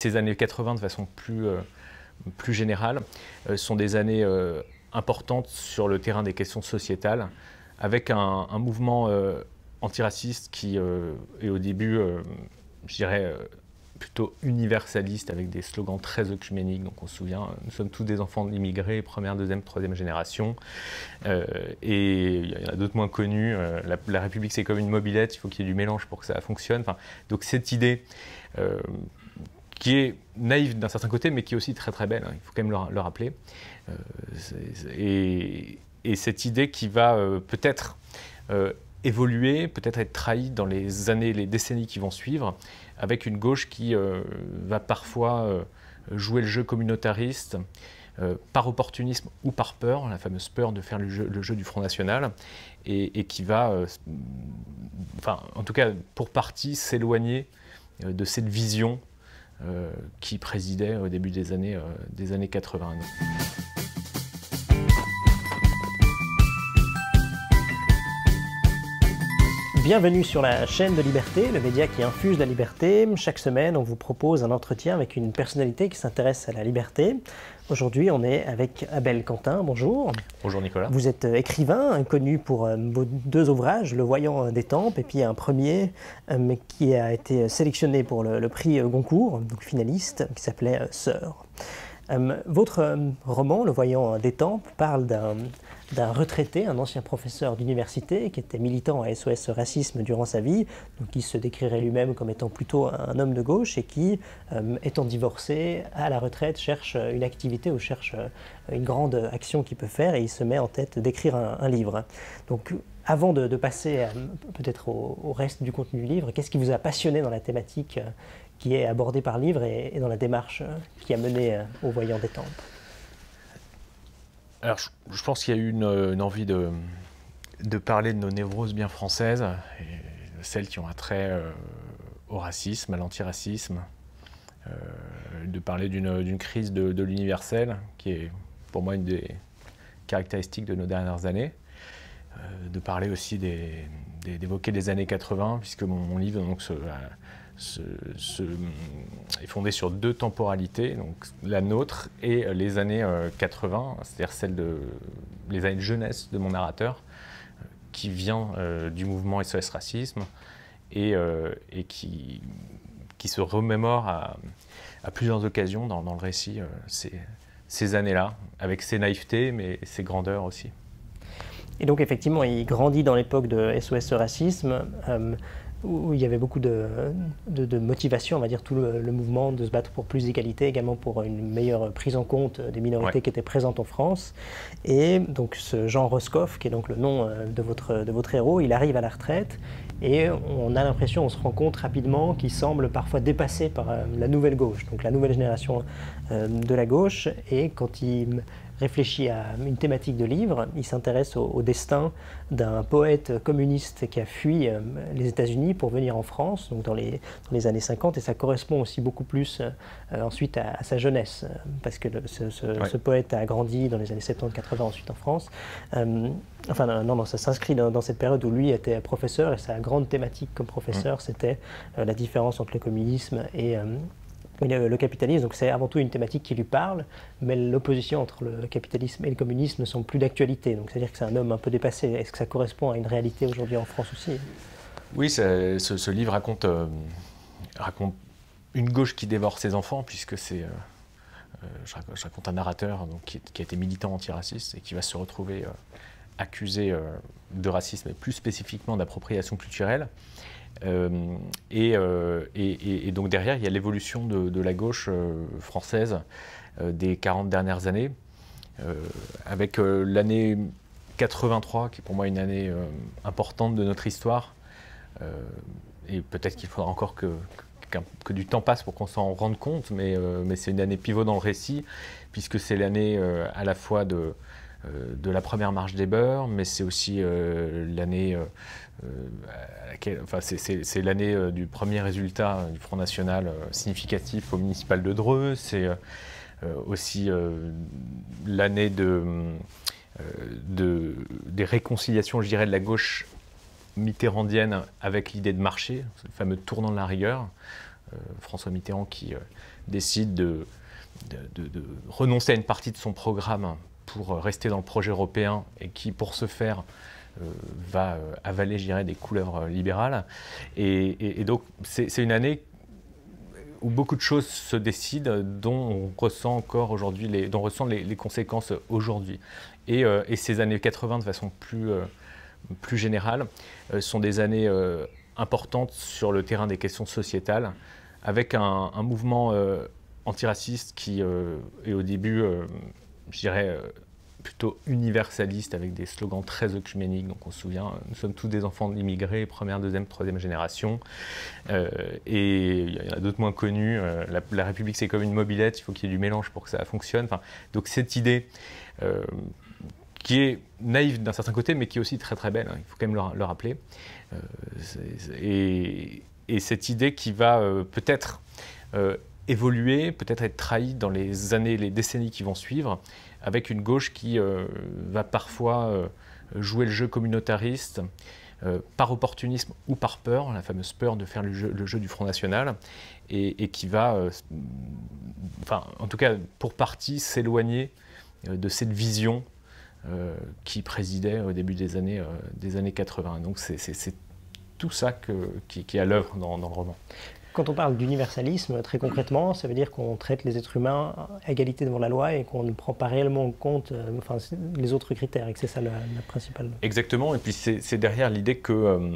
Ces années 80, de façon plus générale, sont des années importantes sur le terrain des questions sociétales, avec un mouvement antiraciste qui est au début, je dirais, plutôt universaliste, avec des slogans très œcuméniques. Donc on se souvient, nous sommes tous des enfants d'immigrés, première, deuxième, troisième génération. Et il y en a d'autres moins connus. La République, c'est comme une mobilette, il faut qu'il y ait du mélange pour que ça fonctionne. Enfin, donc cette idée qui est naïve d'un certain côté, mais qui est aussi très très belle, hein, il faut quand même le rappeler. Et cette idée qui va peut-être évoluer, peut-être être trahie dans les années, les décennies qui vont suivre, avec une gauche qui va parfois jouer le jeu communautariste, par opportunisme ou par peur, la fameuse peur de faire le jeu du Front National, et qui va, enfin, en tout cas pour partie, s'éloigner de cette vision qui présidait au début des années 80. Bienvenue sur la chaîne de Liberté, le média qui infuse la liberté. Chaque semaine, on vous propose un entretien avec une personnalité qui s'intéresse à la liberté. Aujourd'hui, on est avec Abel Quentin. Bonjour. Bonjour Nicolas. Vous êtes écrivain, connu pour vos deux ouvrages, Le Voyant d'Étampes, et puis un premier qui a été sélectionné pour le prix Goncourt, donc finaliste, qui s'appelait Sœur. Votre roman, Le Voyant d'Étampes, parle d'un retraité, un ancien professeur d'université qui était militant à SOS Racisme durant sa vie, donc qui se décrirait lui-même comme étant plutôt un homme de gauche et qui, étant divorcé, à la retraite, cherche une activité ou cherche une grande action qu'il peut faire et il se met en tête d'écrire un livre. Donc, avant de passer peut-être au reste du contenu du livre, qu'est-ce qui vous a passionné dans la thématique qui est abordée par le livre et dans la démarche qui a mené au Voyant d'Étampes? Alors, je pense qu'il y a eu une envie de parler de nos névroses bien françaises, et celles qui ont un trait au racisme, à l'antiracisme, de parler d'une crise de l'universel, qui est pour moi une des caractéristiques de nos dernières années, de parler aussi d'évoquer les années 80, puisque mon livre donc, est fondé sur deux temporalités, donc la nôtre et les années 80, c'est-à-dire les années de jeunesse de mon narrateur, qui vient du mouvement SOS Racisme et qui se remémore à plusieurs occasions dans le récit ces années-là, avec ses naïvetés mais ses grandeurs aussi. Et donc effectivement, il grandit dans l'époque de SOS Racisme, où il y avait beaucoup de motivation, on va dire, tout le mouvement de se battre pour plus d'égalité, également pour une meilleure prise en compte des minorités qui étaient présentes en France. Et donc ce Jean Roscoff, qui est donc le nom de votre héros, il arrive à la retraite et on a l'impression, on se rend compte rapidement qu'il semble parfois dépassé par la nouvelle gauche, donc la nouvelle génération de la gauche. Et quand il réfléchit à une thématique de livre, il s'intéresse au destin d'un poète communiste qui a fui les États-Unis pour venir en France, donc dans les années 50, et ça correspond aussi beaucoup plus ensuite à sa jeunesse, parce que ce poète a grandi dans les années 70-80 ensuite en France. Enfin non, ça s'inscrit dans cette période où lui était professeur, et sa grande thématique comme professeur, c'était la différence entre le communisme et le capitalisme. Donc c'est avant tout une thématique qui lui parle, mais l'opposition entre le capitalisme et le communisme ne sont plus d'actualité. Donc c'est-à-dire que c'est un homme un peu dépassé. Est-ce que ça correspond à une réalité aujourd'hui en France aussi? Oui, ce livre raconte une gauche qui dévore ses enfants, puisque je raconte un narrateur donc, qui a été militant antiraciste et qui va se retrouver accusé de racisme et plus spécifiquement d'appropriation culturelle. Et donc derrière, il y a l'évolution de la gauche française des 40 dernières années, avec l'année 83, qui est pour moi une année importante de notre histoire. Et peut-être qu'il faudra encore que du temps passe pour qu'on s'en rende compte, mais c'est une année pivot dans le récit, puisque c'est l'année à la fois de la première marche des beurs, mais c'est aussi l'année c'est l'année du premier résultat du Front National significatif au municipal de Dreux, c'est aussi l'année des réconciliations, je dirais, de la gauche mitterrandienne avec l'idée de marché, ce fameux tournant de la rigueur, François Mitterrand qui décide de renoncer à une partie de son programme pour rester dans le projet européen et qui, pour ce faire, va avaler, je dirais, des couleurs libérales. Et donc, c'est une année où beaucoup de choses se décident, dont on ressent encore aujourd'hui, dont on ressent les conséquences aujourd'hui. Et ces années 80, de façon plus générale, sont des années importantes sur le terrain des questions sociétales, avec un mouvement antiraciste qui est au début, je dirais, plutôt universaliste, avec des slogans très œcuméniques. Donc on se souvient, nous sommes tous des enfants d'immigrés, première, deuxième, troisième génération. Et il y en a d'autres moins connus. La République, c'est comme une mobilette, il faut qu'il y ait du mélange pour que ça fonctionne. Enfin, donc cette idée qui est naïve d'un certain côté, mais qui est aussi très très belle, hein, il faut quand même le rappeler. Et cette idée qui va peut-être évoluer, peut-être être trahie dans les années, les décennies qui vont suivre, avec une gauche qui va parfois jouer le jeu communautariste, par opportunisme ou par peur, la fameuse peur de faire le jeu du Front National, et qui va, enfin, en tout cas pour partie, s'éloigner de cette vision qui présidait au début des années 80. Donc c'est tout ça qui est à l'œuvre dans le roman. Quand on parle d'universalisme, très concrètement, ça veut dire qu'on traite les êtres humains à égalité devant la loi et qu'on ne prend pas réellement en compte les autres critères, et que c'est ça la principale. Exactement, et puis c'est derrière l'idée que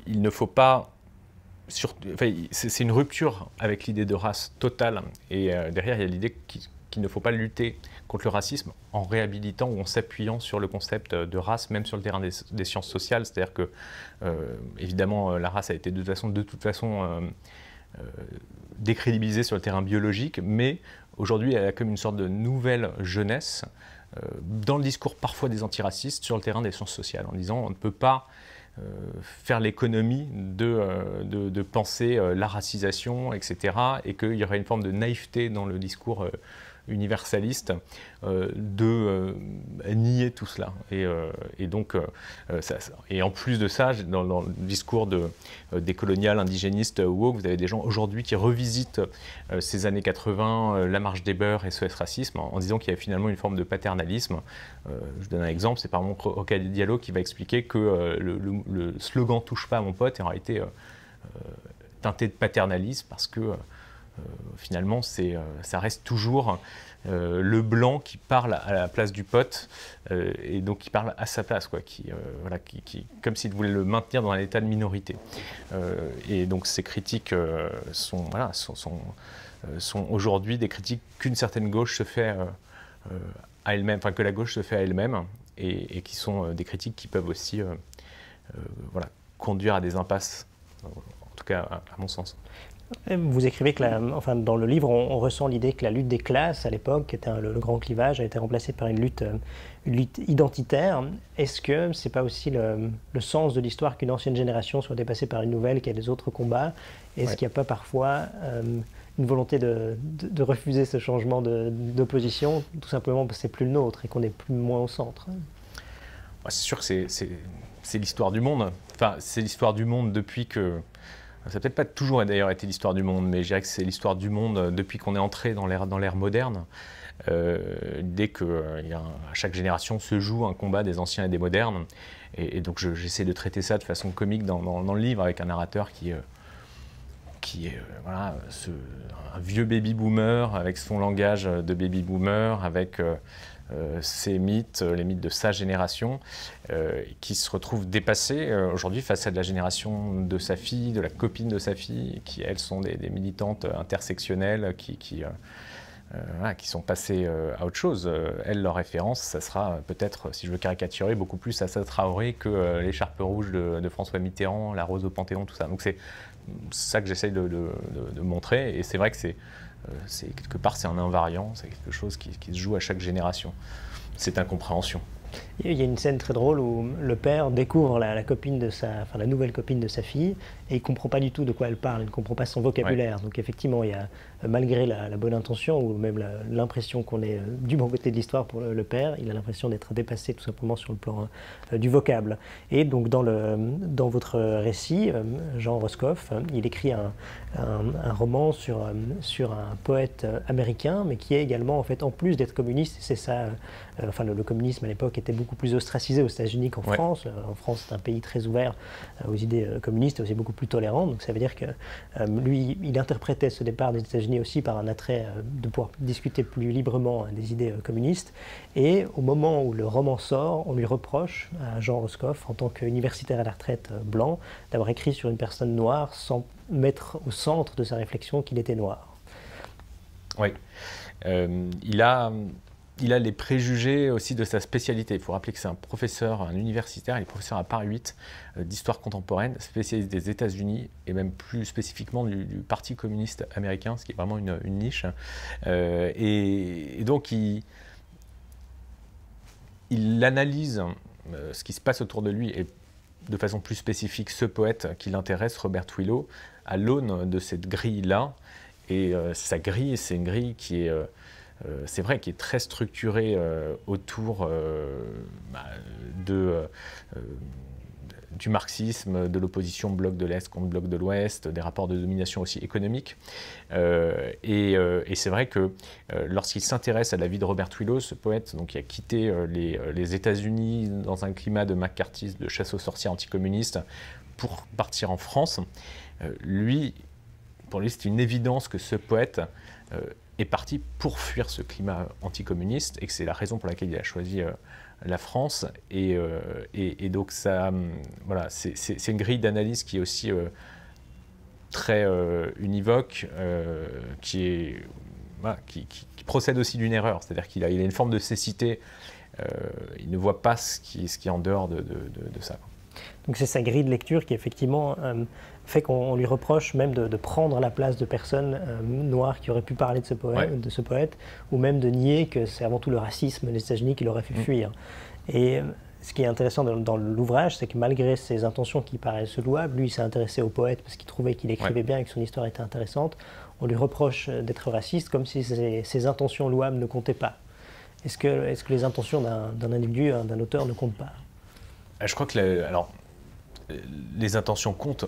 il ne faut pas... c'est une rupture avec l'idée de race totale, et derrière il y a l'idée qu'il ne faut pas lutter contre le racisme en réhabilitant ou en s'appuyant sur le concept de race, même sur le terrain des sciences sociales. C'est-à-dire que, évidemment, la race a été de toute façon décrédibilisée sur le terrain biologique, mais aujourd'hui, elle a comme une sorte de nouvelle jeunesse dans le discours parfois des antiracistes sur le terrain des sciences sociales, en disant on ne peut pas faire l'économie de penser la racisation, etc., et qu'il y aurait une forme de naïveté dans le discours universaliste de nier tout cela. Et donc, et en plus de ça, dans le discours des coloniales, indigénistes, woke, vous avez des gens aujourd'hui qui revisitent ces années 80, la marche des beurs et SOS Racisme, en disant qu'il y a finalement une forme de paternalisme. Je donne un exemple, c'est par exemple Rokhaya Diallo qui va expliquer que le slogan « Touche pas à mon pote » est en réalité teinté de paternalisme parce que finalement, ça reste toujours le blanc qui parle à la place du pote et donc qui parle à sa place, quoi, comme s'il voulait le maintenir dans un état de minorité. Et donc ces critiques sont aujourd'hui des critiques qu'une certaine gauche se fait à elle-même, enfin que la gauche se fait à elle-même, et qui sont des critiques qui peuvent aussi conduire à des impasses, en tout cas à mon sens. Vous écrivez que, dans le livre, on ressent l'idée que la lutte des classes, à l'époque, qui était le grand clivage, a été remplacée par une lutte identitaire. Est-ce que ce n'est pas aussi le sens de l'histoire qu'une ancienne génération soit dépassée par une nouvelle qui a des autres combats? Est-ce qu'il n'y a pas parfois une volonté de refuser ce changement d'opposition, tout simplement parce que ce n'est plus le nôtre et qu'on est moins au centre? C'est sûr que c'est l'histoire du monde. Enfin, c'est l'histoire du monde depuis que... Ça n'a peut-être pas toujours d'ailleurs été l'histoire du monde, mais je dirais que c'est l'histoire du monde depuis qu'on est entré dans l'ère moderne. Dès qu'à chaque génération se joue un combat des anciens et des modernes. Et donc j'essaie de traiter ça de façon comique dans le livre, avec un narrateur qui est un vieux baby-boomer, avec son langage de baby-boomer, avec ces mythes, les mythes de sa génération, qui se retrouvent dépassés aujourd'hui face à la génération de sa fille, de la copine de sa fille, qui elles sont des militantes intersectionnelles qui sont passées à autre chose. Elles, leur référence, ça sera peut-être, si je veux caricaturer, beaucoup plus Assa Traoré que l'écharpe rouge de François Mitterrand, la rose au Panthéon, tout ça. Donc c'est ça que j'essaye de montrer, et c'est vrai que quelque part c'est un invariant, c'est quelque chose qui se joue à chaque génération, cette incompréhension. Il y a une scène très drôle où le père découvre la nouvelle copine de sa fille, et il ne comprend pas du tout de quoi elle parle, il ne comprend pas son vocabulaire. Ouais. Donc effectivement, il y a, malgré la bonne intention, ou même l'impression qu'on est du bon côté de l'histoire pour le père, il a l'impression d'être dépassé tout simplement sur le plan du vocable. Et donc dans votre récit, Jean Roscoff, il écrit un roman sur un poète américain, mais qui est également, en fait, en plus d'être communiste, c'est ça, enfin le communisme à l'époque était beaucoup plus ostracisé aux États-Unis qu'en France. En France, c'est un pays très ouvert aux idées communistes et aussi beaucoup plus tolérant. Donc ça veut dire que lui, il interprétait ce départ des États-Unis aussi par un attrait de pouvoir discuter plus librement des idées communistes. Et au moment où le roman sort, on lui reproche à Jean Roscoff, en tant qu'universitaire à la retraite blanc, d'avoir écrit sur une personne noire sans mettre au centre de sa réflexion qu'il était noir. Oui. Il a les préjugés aussi de sa spécialité. Il faut rappeler que c'est un professeur, un universitaire, il est professeur à Paris 8 d'histoire contemporaine, spécialiste des États-Unis et même plus spécifiquement du Parti communiste américain, ce qui est vraiment une niche. Et donc il analyse ce qui se passe autour de lui et de façon plus spécifique ce poète qui l'intéresse, Robert Twillow, à l'aune de cette grille-là. Et sa grille, c'est une grille qui est... c'est vrai qu'il est très structuré autour du marxisme, de l'opposition bloc de l'Est contre bloc de l'Ouest, des rapports de domination aussi économiques. Et c'est vrai que lorsqu'il s'intéresse à la vie de Robert Twillow, ce poète donc, qui a quitté les États-Unis dans un climat de McCarthyisme, de chasse aux sorcières anticommunistes, pour partir en France, pour lui, c'est une évidence que ce poète est parti pour fuir ce climat anticommuniste et que c'est la raison pour laquelle il a choisi la France. Et donc, ça, voilà, c'est une grille d'analyse qui est aussi très univoque, qui procède aussi d'une erreur. C'est-à-dire qu'il a une forme de cécité. Il ne voit pas ce qui est en dehors de ça. Donc c'est sa grille de lecture qui effectivement fait qu'on lui reproche même de prendre la place de personnes noires qui auraient pu parler de ce poète, ou même de nier que c'est avant tout le racisme des États-Unis qui l'aurait fait fuir. Et ce qui est intéressant dans l'ouvrage, c'est que malgré ses intentions qui paraissent louables, lui il s'est intéressé au poète parce qu'il trouvait qu'il écrivait bien et que son histoire était intéressante. On lui reproche d'être raciste comme si ses intentions louables ne comptaient pas. Est-ce que les intentions d'un individu, d'un auteur ne comptent pas ? Je crois que les intentions comptent,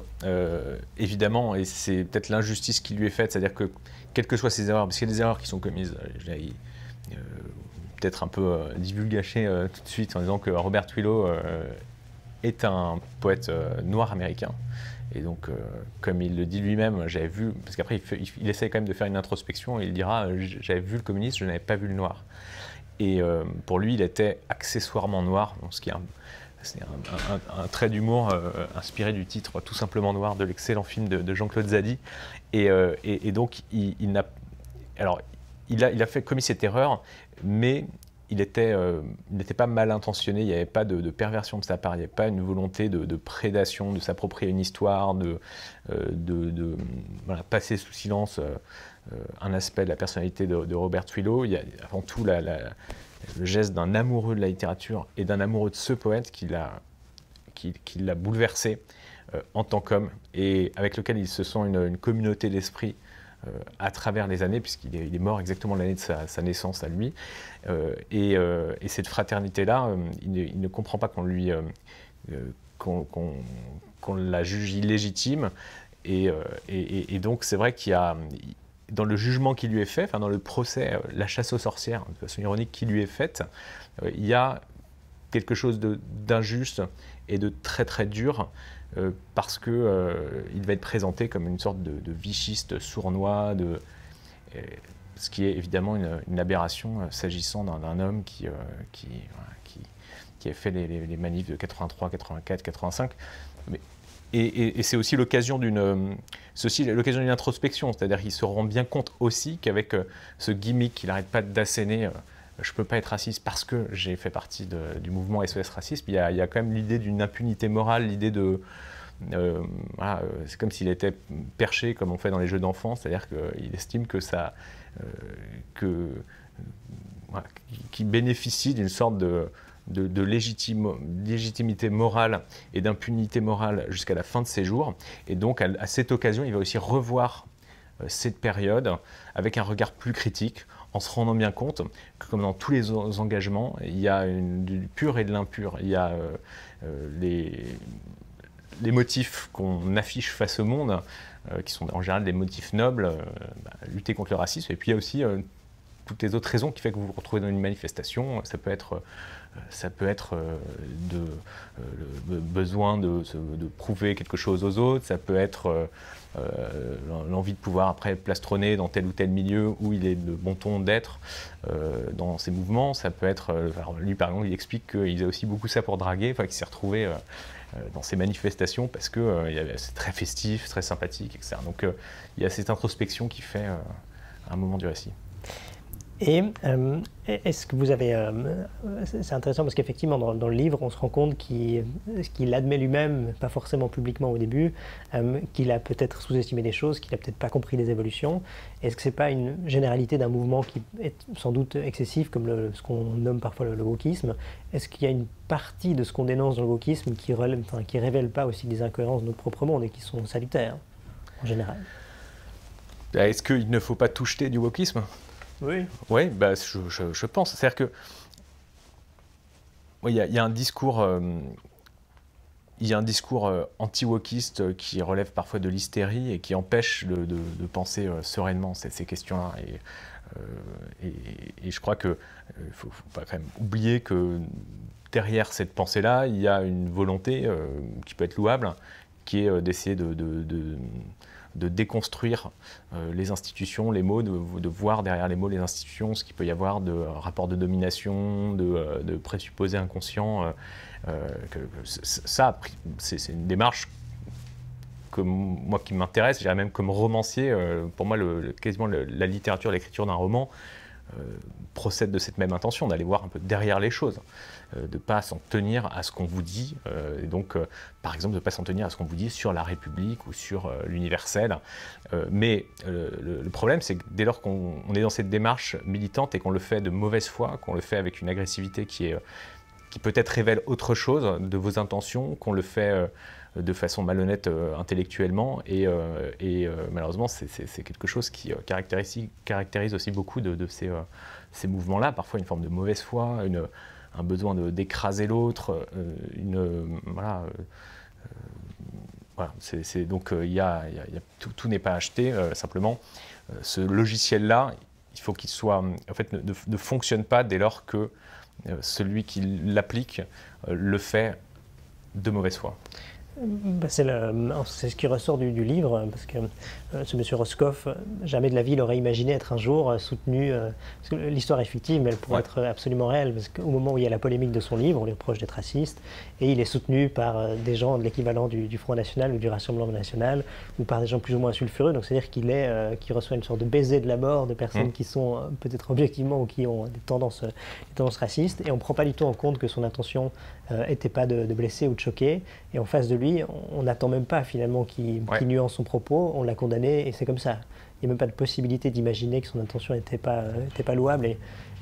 évidemment, et c'est peut-être l'injustice qui lui est faite, c'est-à-dire que, quelles que soient ces erreurs, parce qu'il y a des erreurs qui sont commises, peut-être un peu divulgâché tout de suite en disant que Robert Twillow est un poète noir américain. Et donc, comme il le dit lui-même, j'avais vu, parce qu'après il essaie quand même de faire une introspection, et il dira « j'avais vu le communisme, je n'avais pas vu le noir ». Et pour lui, il était accessoirement noir, donc ce qui est un trait d'humour inspiré du titre Tout simplement noir de l'excellent film de Jean-Claude Zadi. Et donc, il a commis cette erreur, mais il n'était pas mal intentionné, il n'y avait pas de perversion de sa part, il n'y avait pas une volonté de prédation, de s'approprier une histoire, de passer sous silence un aspect de la personnalité de Robert Twillow. Il y a avant tout le geste d'un amoureux de la littérature et d'un amoureux de ce poète qui l'a bouleversé en tant qu'homme et avec lequel il se sent une communauté d'esprit à travers les années, puisqu'il est mort exactement l'année de sa naissance à lui. Et cette fraternité-là, il ne comprend pas qu'on la juge illégitime. Et donc, c'est vrai qu'il y a, dans le jugement qui lui est fait, enfin dans le procès, la chasse aux sorcières, de façon ironique, qui lui est faite, il y a quelque chose d'injuste et de très très dur, parce qu'il va être présenté comme une sorte de vichiste sournois, ce qui est évidemment une aberration s'agissant d'un homme qui a fait les manifs de 83, 84, 85. Et c'est aussi l'occasion d'une introspection, c'est-à-dire qu'il se rend bien compte aussi qu'avec ce gimmick qu'il n'arrête pas d'asséner, je ne peux pas être raciste parce que j'ai fait partie du mouvement SOS Racisme, il y a quand même l'idée d'une impunité morale, l'idée de... c'est comme s'il était perché comme on fait dans les jeux d'enfants, c'est-à-dire qu'il estime qu'il bénéficie d'une sorte de légitimité morale et d'impunité morale jusqu'à la fin de ses jours. Et donc, à cette occasion, il va aussi revoir cette période avec un regard plus critique, en se rendant bien compte que, comme dans tous les engagements, il y a du pur et de l'impur. Il y a les motifs qu'on affiche face au monde, qui sont en général des motifs nobles, lutter contre le racisme. Et puis il y a aussi toutes les autres raisons qui font que vous vous retrouvez dans une manifestation. Ça peut être le besoin de prouver quelque chose aux autres, ça peut être l'envie de pouvoir après plastronner dans tel ou tel milieu où il est de bon ton d'être dans ces mouvements. Ça peut être, alors lui par exemple, il explique qu'il faisait aussi beaucoup ça pour draguer, enfin qu'il s'est retrouvé dans ces manifestations parce que c'est très festif, très sympathique, etc. Donc il y a cette introspection qui fait un moment du récit. Et est-ce que vous avez... c'est intéressant parce qu'effectivement, dans le livre, on se rend compte qu'il admet lui-même, pas forcément publiquement au début, qu'il a peut-être sous-estimé des choses, qu'il n'a peut-être pas compris les évolutions. Est-ce que ce n'est pas une généralité d'un mouvement qui est sans doute excessif, comme ce qu'on nomme parfois le wokisme? Est-ce qu'il y a une partie de ce qu'on dénonce dans le wokisme qui ne révèle pas aussi des incohérences de notre propre monde et qui sont salutaires, en général? Est-ce qu'il ne faut pas tout jeter du wokisme? Oui. Oui, bah, je pense. C'est-à-dire que il y a un discours, anti-wokiste qui relève parfois de l'hystérie et qui empêche de penser sereinement ces questions-là. Et je crois qu'il ne faut pas quand même oublier que derrière cette pensée-là, il y a une volonté qui peut être louable, qui est d'essayer de déconstruire les institutions, les mots, de voir derrière les mots les institutions, ce qu'il peut y avoir de rapports de domination, de présupposés inconscients. Ça, c'est une démarche moi qui m'intéresse, je dirais même comme romancier. Pour moi, quasiment la littérature, l'écriture d'un roman procède de cette même intention, d'aller voir un peu derrière les choses, de ne pas s'en tenir à ce qu'on vous dit, et donc par exemple de ne pas s'en tenir à ce qu'on vous dit sur la République ou sur l'universel. Mais le problème, c'est que dès lors qu'on est dans cette démarche militante et qu'on le fait de mauvaise foi, qu'on le fait avec une agressivité qui peut-être révèle autre chose de vos intentions, qu'on le fait de façon malhonnête intellectuellement, et malheureusement c'est quelque chose qui caractérise aussi beaucoup de ces mouvements-là, parfois une forme de mauvaise foi, un besoin d'écraser l'autre, voilà. Donc tout n'est pas acheté, simplement ce logiciel-là, il faut qu'il soit, en fait, ne fonctionne pas dès lors que celui qui l'applique le fait de mauvaise foi. C'est ce qui ressort du livre, parce que ce monsieur Roscoff, jamais de la vie il aurait imaginé être un jour soutenu, parce que l'histoire est fictive, mais elle pourrait être absolument réelle, parce qu'au moment où il y a la polémique de son livre, on lui reproche d'être raciste, et il est soutenu par des gens de l'équivalent du Front National ou du Rassemblement National, ou par des gens plus ou moins sulfureux, donc c'est-à-dire qu'il reçoit une sorte de baiser de la mort de personnes qui sont peut-être objectivement ou qui ont des tendances racistes, et on ne prend pas du tout en compte que son intention n'était pas de blesser ou de choquer, et en face de lui, on n'attend même pas finalement qu'il nuance son propos, on l'a condamné et c'est comme ça. Il n'y a même pas de possibilité d'imaginer que son intention n'était pas louable,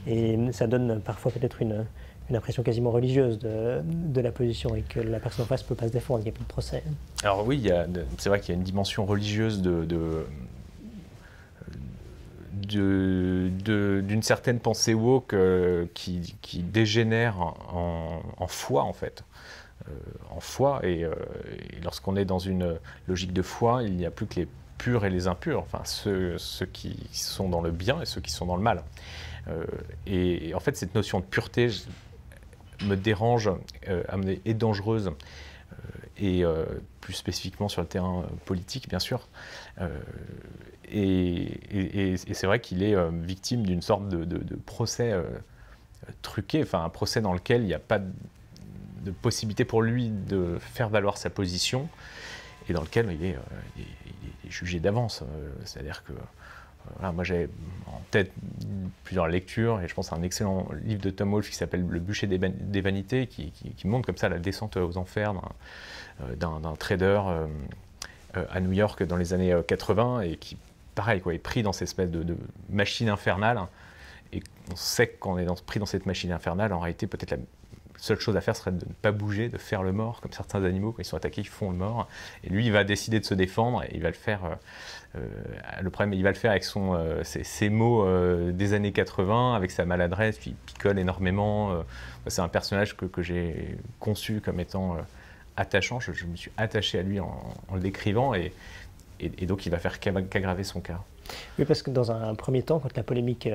et ça donne parfois peut-être une impression quasiment religieuse de la position, et que la personne en face ne peut pas se défendre, il n'y a plus de procès. Alors oui, c'est vrai qu'il y a une dimension religieuse d'une certaine pensée woke qui dégénère en foi, en fait. En foi, et lorsqu'on est dans une logique de foi, il n'y a plus que les purs et les impurs, enfin ceux qui sont dans le bien et ceux qui sont dans le mal. Et en fait, cette notion de pureté me dérange, est dangereuse, et plus spécifiquement sur le terrain politique, bien sûr. Et c'est vrai qu'il est victime d'une sorte de procès truqué, enfin un procès dans lequel il n'y a pas de possibilité pour lui de faire valoir sa position, et dans lequel il est jugé d'avance. C'est-à-dire que voilà, moi j'ai en tête plusieurs lectures, et je pense à un excellent livre de Tom Wolfe qui s'appelle Le bûcher des vanités, qui montre comme ça la descente aux enfers d'un trader à New York dans les années 80, et qui, pareil, est pris dans cette espèce de machine infernale, et on sait que quand on est pris dans cette machine infernale, en réalité, peut-être la seule chose à faire serait de ne pas bouger, de faire le mort, comme certains animaux, quand ils sont attaqués, ils font le mort. Et lui, il va décider de se défendre, et il va le faire. Le problème, il va le faire avec ses mots des années 80, avec sa maladresse, puis il picole énormément. C'est un personnage que j'ai conçu comme étant attachant. Je me suis attaché à lui en le décrivant et donc il va faire qu'aggraver son cas. Oui, parce que dans un premier temps, quand la polémique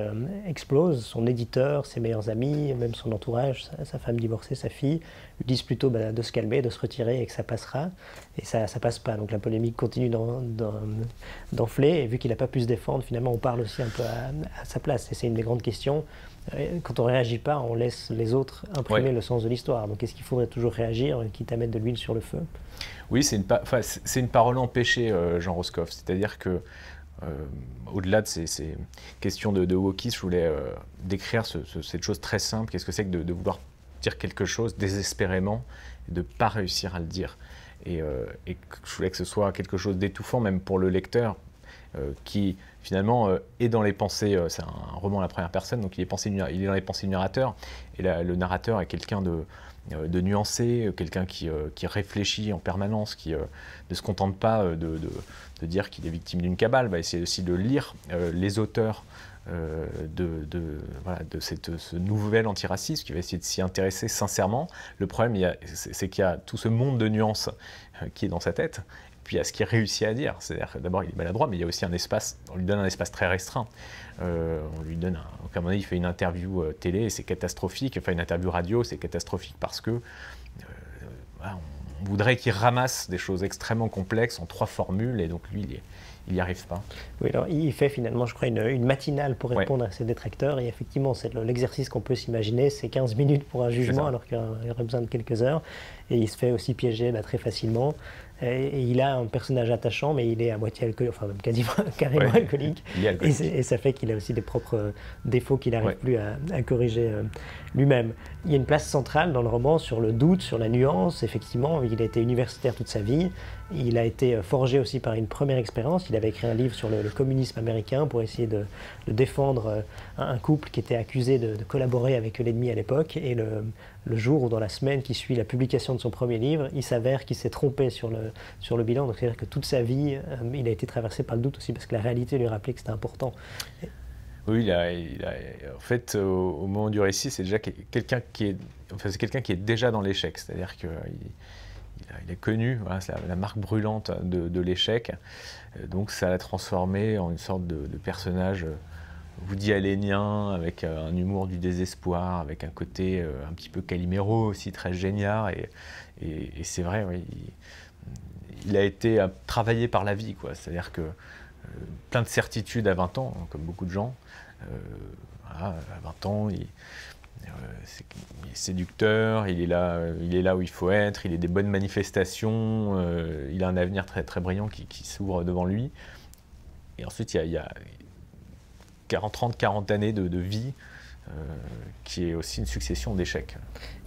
explose, son éditeur, ses meilleurs amis, même son entourage, sa femme divorcée, sa fille, lui disent plutôt de se calmer, de se retirer et que ça passera. Et ça passe pas. Donc la polémique continue d'enfler. Et vu qu'il n'a pas pu se défendre, finalement, on parle aussi un peu à sa place. Et c'est une des grandes questions. Quand on ne réagit pas, on laisse les autres imprimer le sens de l'histoire. Donc est-ce qu'il faudrait toujours réagir, quitte à mettre de l'huile sur le feu? Oui, c'est une parole empêchée, Jean Roscoff. C'est-à-dire que au-delà de ces questions de wokisme, je voulais décrire cette chose très simple. Qu'est-ce que c'est que de vouloir dire quelque chose désespérément et de ne pas réussir à le dire. Et je voulais que ce soit quelque chose d'étouffant, même pour le lecteur, qui finalement est dans les pensées. C'est un roman à la première personne, donc il est dans les pensées du narrateur. Et le narrateur est quelqu'un de nuancé, quelqu'un qui réfléchit en permanence, qui ne se contente pas de dire qu'il est victime d'une cabale, va essayer aussi de lire les auteurs de ce nouvel antiracisme, qui va essayer de s'y intéresser sincèrement. Le problème, c'est qu'il y a tout ce monde de nuances qui est dans sa tête, puis il y a ce qu'il réussit à dire. C'est-à-dire que d'abord, il est maladroit, mais il y a aussi un espace, on lui donne un espace très restreint. On lui donne, comme on dit, il fait une interview télé et c'est catastrophique, enfin une interview radio, c'est catastrophique parce que on voudrait qu'il ramasse des choses extrêmement complexes en 3 formules et donc lui, il n'y arrive pas. Oui, alors il fait finalement, je crois, une matinale pour répondre à ses détracteurs et effectivement, c'est l'exercice qu'on peut s'imaginer, c'est 15 minutes pour un jugement alors qu'il y aurait besoin de quelques heures et il se fait aussi piéger très facilement. Et il a un personnage attachant, mais il est à moitié alcoolique, enfin même quasiment carrément alcoolique. Et ça fait qu'il a aussi des propres défauts qu'il n'arrive plus à corriger lui-même. Il y a une place centrale dans le roman sur le doute, sur la nuance. Effectivement, il a été universitaire toute sa vie. Il a été forgé aussi par une première expérience. Il avait écrit un livre sur le communisme américain pour essayer de défendre un couple qui était accusé de collaborer avec l'ennemi à l'époque. Et le jour ou dans la semaine qui suit la publication de son premier livre, il s'avère qu'il s'est trompé sur le bilan. Donc c'est-à-dire que toute sa vie, il a été traversé par le doute aussi parce que la réalité lui rappelait que c'était important. Oui, en fait, au moment du récit, c'est déjà quelqu'un qui est déjà dans l'échec. C'est-à-dire qu'il il a connu la marque brûlante de l'échec. Donc ça l'a transformé en une sorte de personnage Woody Allenien, avec un humour du désespoir, avec un côté un petit peu Calimero aussi, très génial. Et c'est vrai, oui, il a été travaillé par la vie, quoi. C'est-à-dire que plein de certitudes à 20 ans, comme beaucoup de gens. À 20 ans, il est séducteur, il est là où il faut être, il est des bonnes manifestations, il a un avenir très, très brillant qui s'ouvre devant lui. Et ensuite, il y a 40 années de vie qui est aussi une succession d'échecs.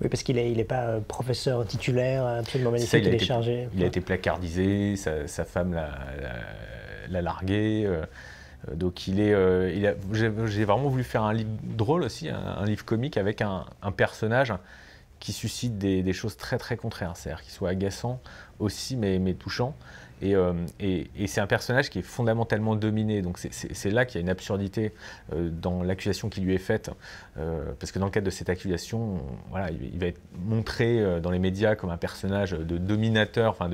Oui, parce qu'il n'est pas professeur titulaire absolument magnifique, il est chargé. Il a été placardisé, sa femme l'a largué. Donc j'ai vraiment voulu faire un livre drôle aussi, un livre comique avec un personnage qui suscite des choses très très contraires, c'est-à-dire qu'il soit agaçant aussi mais touchant. Et c'est un personnage qui est fondamentalement dominé, donc c'est là qu'il y a une absurdité dans l'accusation qui lui est faite, parce que dans le cadre de cette accusation, voilà, il va être montré dans les médias comme un personnage de dominateur, enfin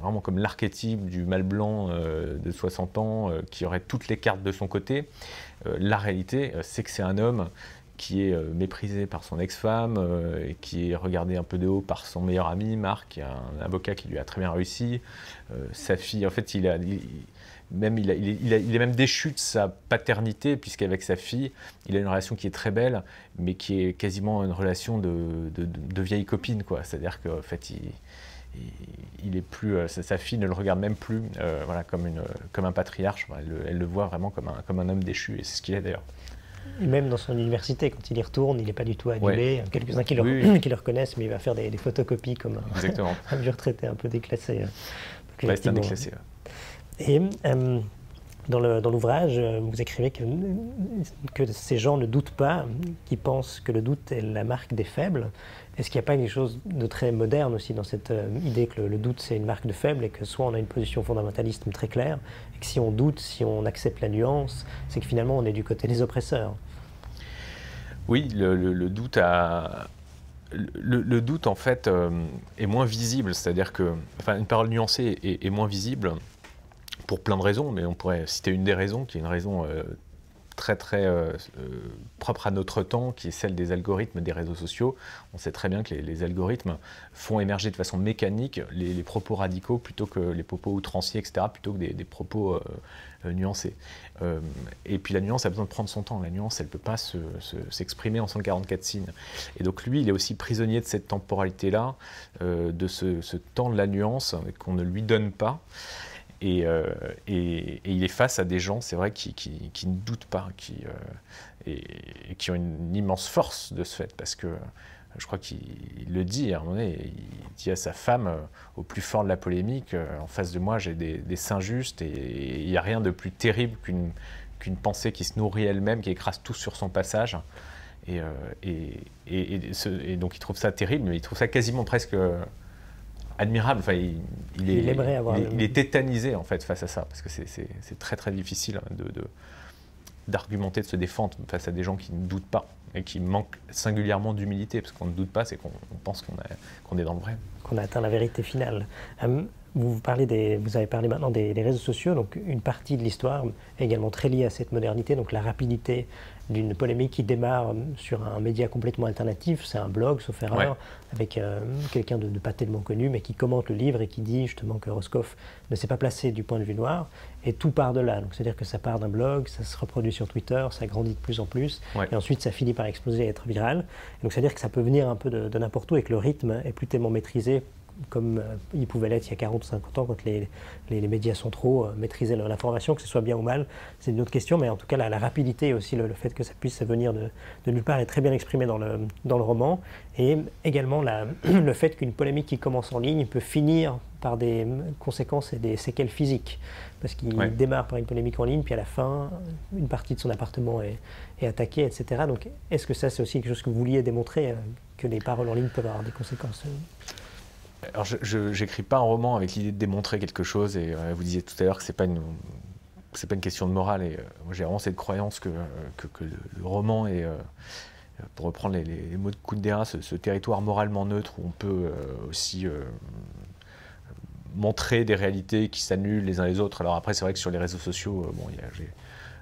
vraiment comme l'archétype du mâle blanc de 60 ans qui aurait toutes les cartes de son côté. La réalité, c'est que c'est un homme qui est méprisé par son ex-femme et qui est regardé un peu de haut par son meilleur ami, Marc, qui est un avocat qui lui a très bien réussi. Sa fille, en fait, il est même déchu de sa paternité, puisqu'avec sa fille, il a une relation qui est très belle, mais qui est quasiment une relation de vieille copine, quoi. C'est-à-dire qu'en fait, il est plus, sa fille ne le regarde même plus voilà, comme un patriarche. Elle le voit vraiment comme un homme déchu, et c'est ce qu'il est d'ailleurs. Et même dans son université, quand il y retourne, il n'est pas du tout annulé. Ouais. Quelques-uns qui le reconnaissent, mais il va faire des photocopies comme un vieux retraité un peu déclassé. C'est un déclassé. Et dans l'ouvrage, vous écrivez que ces gens ne doutent pas, qui pensent que le doute est la marque des faibles. Est-ce qu'il n'y a pas quelque chose de très moderne aussi dans cette idée que le doute c'est une marque de faible et que soit on a une position fondamentaliste très claire, et que si on doute, si on accepte la nuance, c'est que finalement on est du côté des oppresseurs? Oui, le doute a Le doute, en fait, est moins visible. C'est-à-dire que, enfin, une parole nuancée est moins visible pour plein de raisons, mais on pourrait citer une des raisons, qui est une raison très propre à notre temps, qui est celle des algorithmes des réseaux sociaux. On sait très bien que les algorithmes font émerger de façon mécanique les propos radicaux plutôt que les propos outranciers, etc., plutôt que des propos nuancés. Et puis la nuance a besoin de prendre son temps. La nuance, elle ne peut pas s'exprimer en 144 signes. Et donc lui, il est aussi prisonnier de cette temporalité-là, de ce temps de la nuance qu'on ne lui donne pas. Et il est face à des gens, c'est vrai, qui ne doutent pas, et qui ont une immense force de ce fait, parce que je crois qu'il le dit à un moment donné, il dit à sa femme, au plus fort de la polémique, en face de moi j'ai des seins justes, et il n'y a rien de plus terrible qu'une pensée qui se nourrit elle-même, qui écrase tout sur son passage. Et donc il trouve ça terrible, mais il trouve ça quasiment presque admirable. Enfin, il est tétanisé en fait face à ça, parce que c'est très très difficile d'argumenter, de se défendre face à des gens qui ne doutent pas et qui manquent singulièrement d'humilité, parce qu'on ne doute pas, c'est qu'on pense qu'on est dans le vrai. Qu'on a atteint la vérité finale. Vous avez parlé maintenant des réseaux sociaux, donc une partie de l'histoire est également très liée à cette modernité, donc la rapidité d'une polémique qui démarre sur un média complètement alternatif, c'est un blog, sauf erreur, avec quelqu'un de pas tellement connu, mais qui commente le livre et qui dit justement que Roscoff ne s'est pas placé du point de vue noir, et tout part de là. Donc c'est-à-dire que ça part d'un blog, ça se reproduit sur Twitter, ça grandit de plus en plus, et ensuite ça finit par exploser et être viral. Et donc c'est-à-dire que ça peut venir un peu de n'importe où et que le rythme est plus tellement maîtrisé comme il pouvait l'être il y a 40 ou 50 ans, quand les médias centraux maîtrisaient l'information, que ce soit bien ou mal, c'est une autre question, mais en tout cas la rapidité et aussi le fait que ça puisse venir de nulle part est très bien exprimé dans le roman, et également le fait qu'une polémique qui commence en ligne peut finir par des conséquences et des séquelles physiques, parce qu'il démarre par une polémique en ligne, puis à la fin, une partie de son appartement est attaquée, etc. Donc est-ce que ça c'est aussi quelque chose que vous vouliez démontrer, que les paroles en ligne peuvent avoir des conséquences? Alors, je n'écris pas un roman avec l'idée de démontrer quelque chose, et vous disiez tout à l'heure que c'est pas une question de morale, et moi j'ai vraiment cette croyance que le roman est, pour reprendre les mots de Kundera, ce territoire moralement neutre où on peut aussi montrer des réalités qui s'annulent les uns les autres. Alors après, c'est vrai que sur les réseaux sociaux,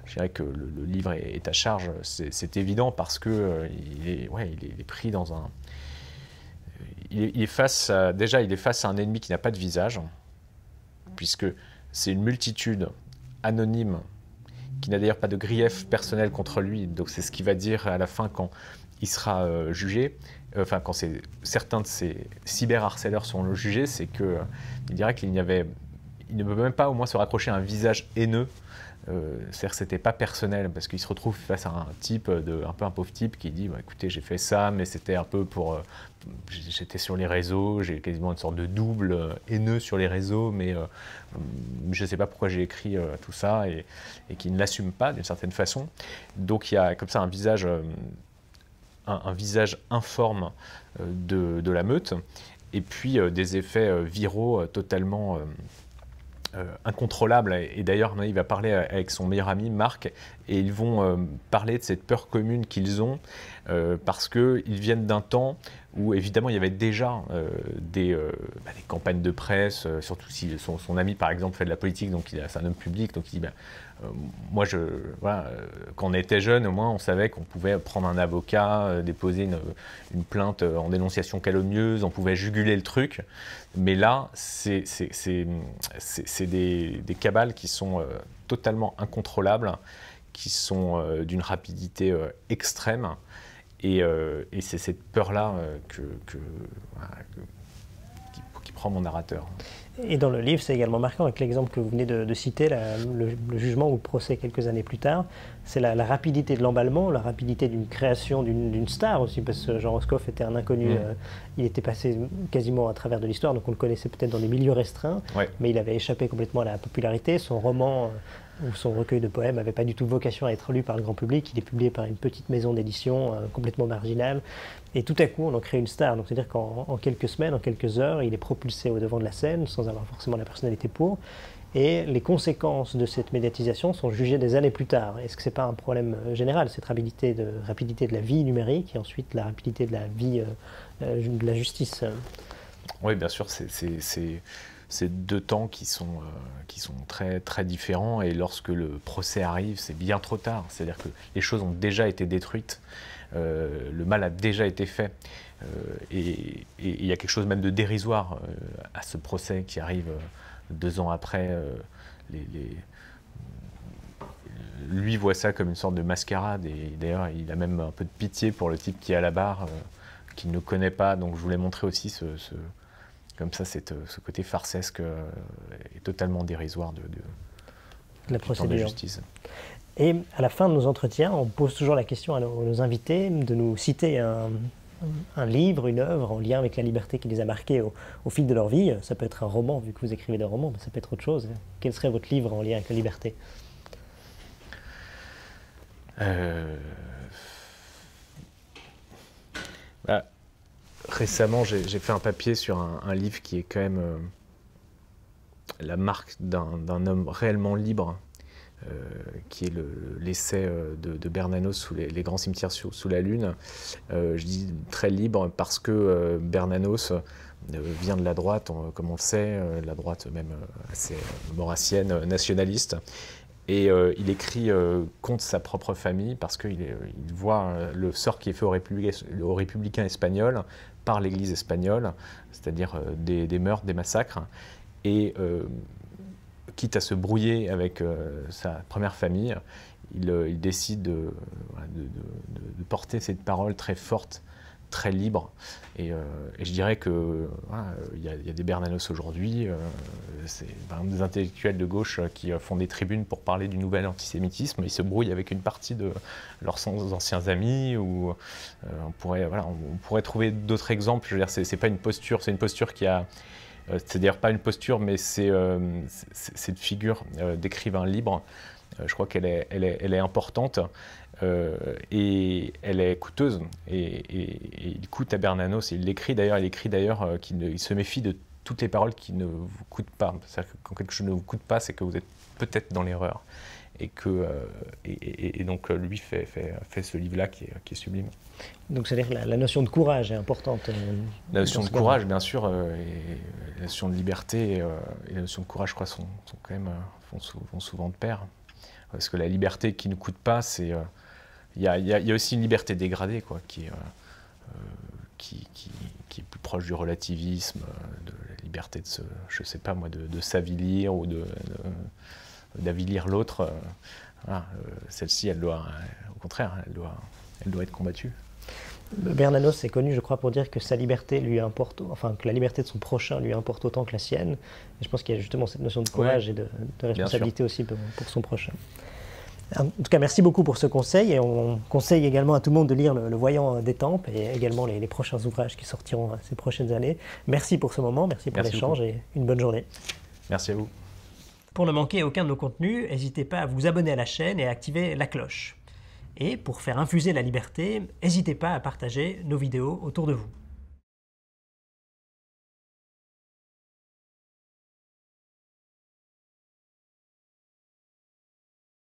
je dirais que le livre est à charge, c'est évident, parce que il est pris dans un... Il est face à un ennemi qui n'a pas de visage, puisque c'est une multitude anonyme qui n'a d'ailleurs pas de grief personnel contre lui. Donc c'est ce qu'il va dire à la fin quand il sera jugé. Enfin, quand certains de ces cyberharceleurs seront jugés, c'est qu'il dirait qu'il ne peut même pas au moins se raccrocher à un visage haineux. C'est-à-dire que c'était pas personnel, parce qu'il se retrouve face à un type, un peu un pauvre type qui dit écoutez, j'ai fait ça, mais c'était un peu pour... j'étais sur les réseaux, j'ai quasiment une sorte de double haineux sur les réseaux, mais je ne sais pas pourquoi j'ai écrit tout ça, et qui ne l'assume pas d'une certaine façon. Donc il y a comme ça un visage informe de la meute, et puis des effets viraux totalement... incontrôlable. Et d'ailleurs, il va parler avec son meilleur ami, Marc, et ils vont parler de cette peur commune qu'ils ont, parce qu'ils viennent d'un temps où, évidemment, il y avait déjà des campagnes de presse, surtout si son ami, par exemple, fait de la politique, donc c'est un homme public, donc il dit moi, quand on était jeune, au moins, on savait qu'on pouvait prendre un avocat, déposer une plainte en dénonciation calomnieuse, on pouvait juguler le truc. Mais là, c'est des cabales qui sont totalement incontrôlables, qui sont d'une rapidité extrême. Et c'est cette peur-là qui prend mon narrateur. Et dans le livre, c'est également marquant, avec l'exemple que vous venez de citer, le jugement ou le procès quelques années plus tard, c'est la rapidité de l'emballement, la rapidité d'une création d'une star aussi, parce que Jean Roscoff était un inconnu, il était passé quasiment à travers de l'histoire, donc on le connaissait peut-être dans des milieux restreints, mais il avait échappé complètement à la popularité. Son roman ou son recueil de poèmes n'avait pas du tout vocation à être lu par le grand public, il est publié par une petite maison d'édition complètement marginale, et tout à coup on en crée une star. Donc c'est-à-dire qu'en quelques semaines, en quelques heures, il est propulsé au devant de la scène sans avoir forcément la personnalité pour. et les conséquences de cette médiatisation sont jugées des années plus tard. Est-ce que ce n'est pas un problème général, cette rapidité de la vie numérique et ensuite la rapidité de la vie de la justice? Oui, bien sûr, c'est deux temps qui sont très, très différents, et lorsque le procès arrive, c'est bien trop tard. C'est-à-dire que les choses ont déjà été détruites, le mal a déjà été fait, et il y a quelque chose même de dérisoire à ce procès qui arrive 2 ans après. Lui voit ça comme une sorte de mascarade, et d'ailleurs il a même un peu de pitié pour le type qui est à la barre, qu'il ne connaît pas. Donc je voulais montrer aussi comme ça, ce côté farsesque et totalement dérisoire de la procédure de la justice. Et à la fin de nos entretiens, on pose toujours la question à nos invités de nous citer un livre, une œuvre en lien avec la liberté qui les a marqués au fil de leur vie. Ça peut être un roman, vu que vous écrivez des romans, mais ça peut être autre chose. Quel serait votre livre en lien avec la liberté? Récemment, j'ai fait un papier sur un livre qui est quand même la marque d'un homme réellement libre, qui est l'essai de Bernanos sous les grands cimetières sous la Lune. Je dis très libre parce que Bernanos vient de la droite, comme on le sait, la droite même assez maurassienne, nationaliste. Et il écrit contre sa propre famille parce qu'il voit le sort qui est fait aux républicains espagnols par l'Église espagnole, c'est-à-dire des meurtres, des massacres. Et quitte à se brouiller avec sa première famille, il décide de porter cette parole très forte, très libre. Et je dirais que y a des Bernanos aujourd'hui, c'est par exemple des intellectuels de gauche qui font des tribunes pour parler du nouvel antisémitisme. Ils se brouillent avec une partie de leurs anciens amis, ou on pourrait trouver d'autres exemples. Je veux dire, c'est pas une posture, c'est une posture qui a... c'est d'ailleurs pas une posture, mais c'est cette figure d'écrivain libre. Je crois qu'elle est importante. Et elle est coûteuse, et il coûte à Bernanos, et il écrit d'ailleurs qu'il se méfie de toutes les paroles qui ne vous coûtent pas. C'est-à-dire que quand quelque chose ne vous coûte pas, c'est que vous êtes peut-être dans l'erreur, et donc lui fait ce livre-là qui est sublime. Donc c'est-à-dire que la notion de courage est importante. La notion de courage, bien sûr, et la notion de liberté et la notion de courage, je crois, sont quand même vont souvent de pair. Parce que la liberté qui ne coûte pas, c'est... Il y a aussi une liberté dégradée, quoi, qui est plus proche du relativisme, de la liberté de s'avilir ou d'avilir l'autre. Voilà, celle-ci, au contraire, elle doit être combattue. Bernanos est connu, je crois, pour dire que sa liberté lui importe, enfin que la liberté de son prochain lui importe autant que la sienne. Et je pense qu'il y a justement cette notion de courage et de responsabilité aussi pour son prochain. En tout cas, merci beaucoup pour ce conseil, et on conseille également à tout le monde de lire Le Voyant des Tempes et également les prochains ouvrages qui sortiront ces prochaines années. Merci pour ce moment, merci pour l'échange et une bonne journée. Merci à vous. Pour ne manquer aucun de nos contenus, n'hésitez pas à vous abonner à la chaîne et à activer la cloche. Et pour faire infuser la liberté, n'hésitez pas à partager nos vidéos autour de vous.